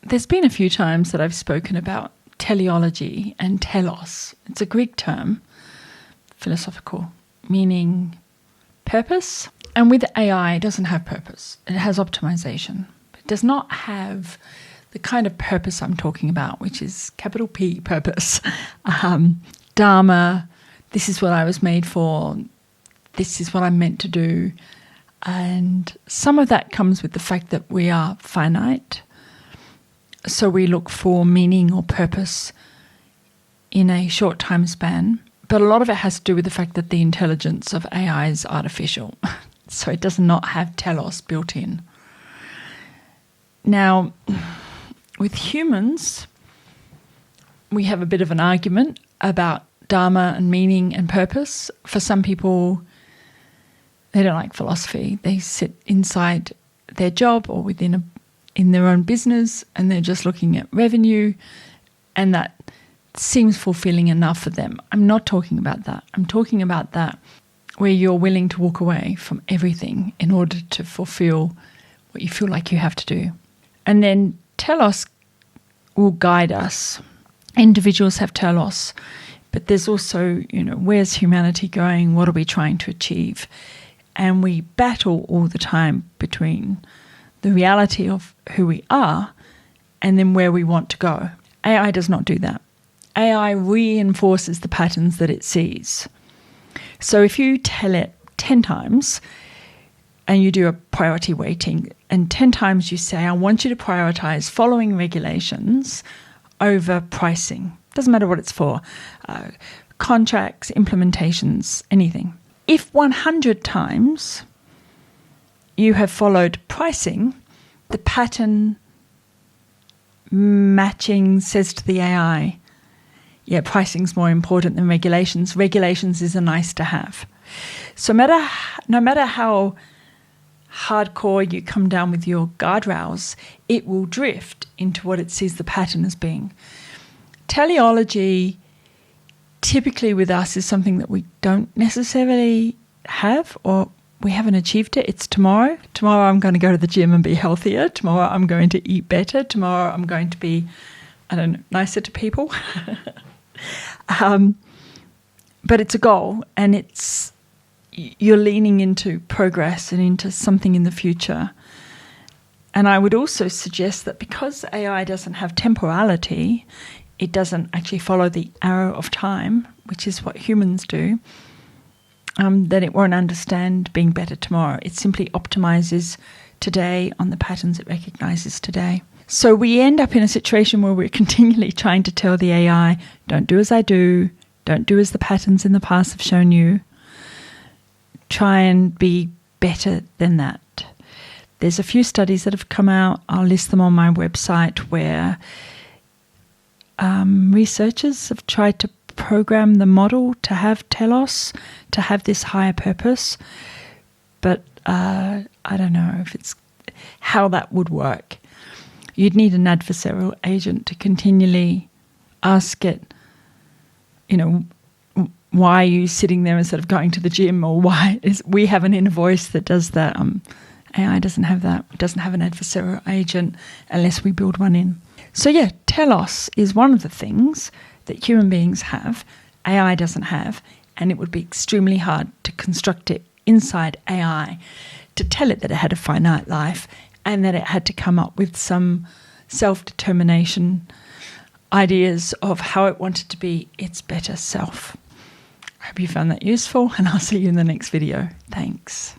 There's been a few times that I've spoken about teleology and telos. It's a Greek term, philosophical, meaning purpose. And with AI, it doesn't have purpose. It has optimization. It does not have the kind of purpose I'm talking about, which is capital P, purpose. Dharma, this is what I was made for. This is what I'm meant to do. And some of that comes with the fact that we are finite. So we look for meaning or purpose in a short time span. But a lot of it has to do with the fact that the intelligence of AI is artificial. So it does not have telos built in. Now, with humans, we have a bit of an argument about dharma and meaning and purpose. For some people, they don't like philosophy. They sit inside their job or in their own business, and they're just looking at revenue, and that seems fulfilling enough for them. I'm not talking about that. I'm talking about that where you're willing to walk away from everything in order to fulfill what you feel like you have to do. And then telos will guide us. Individuals have telos, but there's also, where's humanity going? What are we trying to achieve? And we battle all the time between the reality of who we are and then where we want to go. AI does not do that. AI reinforces the patterns that it sees. So if you tell it 10 times and you do a priority weighting, and 10 times you say, I want you to prioritize following regulations over pricing. Doesn't matter what it's for. Contracts, implementations, anything. If 100 times you have followed pricing, the pattern matching says to the AI, yeah, pricing's more important than regulations. Regulations is a nice to have. So no matter how hardcore you come down with your guardrails, it will drift into what it sees the pattern as being. Teleology, typically with us, is something that we don't necessarily have, or we haven't achieved it. It's tomorrow. Tomorrow I'm going to go to the gym and be healthier. Tomorrow I'm going to eat better. Tomorrow I'm going to be, nicer to people. But it's a goal, and you're leaning into progress and into something in the future. And I would also suggest that because AI doesn't have temporality, it doesn't actually follow the arrow of time, which is what humans do, that it won't understand being better tomorrow. It simply optimizes today on the patterns it recognizes today. So we end up in a situation where we're continually trying to tell the AI, don't do as I do, don't do as the patterns in the past have shown you. Try and be better than that. There's a few studies that have come out. I'll list them on my website where researchers have tried to program the model to have telos, to have this higher purpose. But I don't know if it's how that would work. You'd need an adversarial agent to continually ask it, why are you sitting there instead of going to the gym, or we have an inner voice that does that. AI doesn't have that. It doesn't have an adversarial agent unless we build one in. So yeah, telos is one of the things that human beings have, AI doesn't have, and it would be extremely hard to construct it inside AI to tell it that it had a finite life and that it had to come up with some self-determination ideas of how it wanted to be its better self. I hope you found that useful, and I'll see you in the next video. Thanks.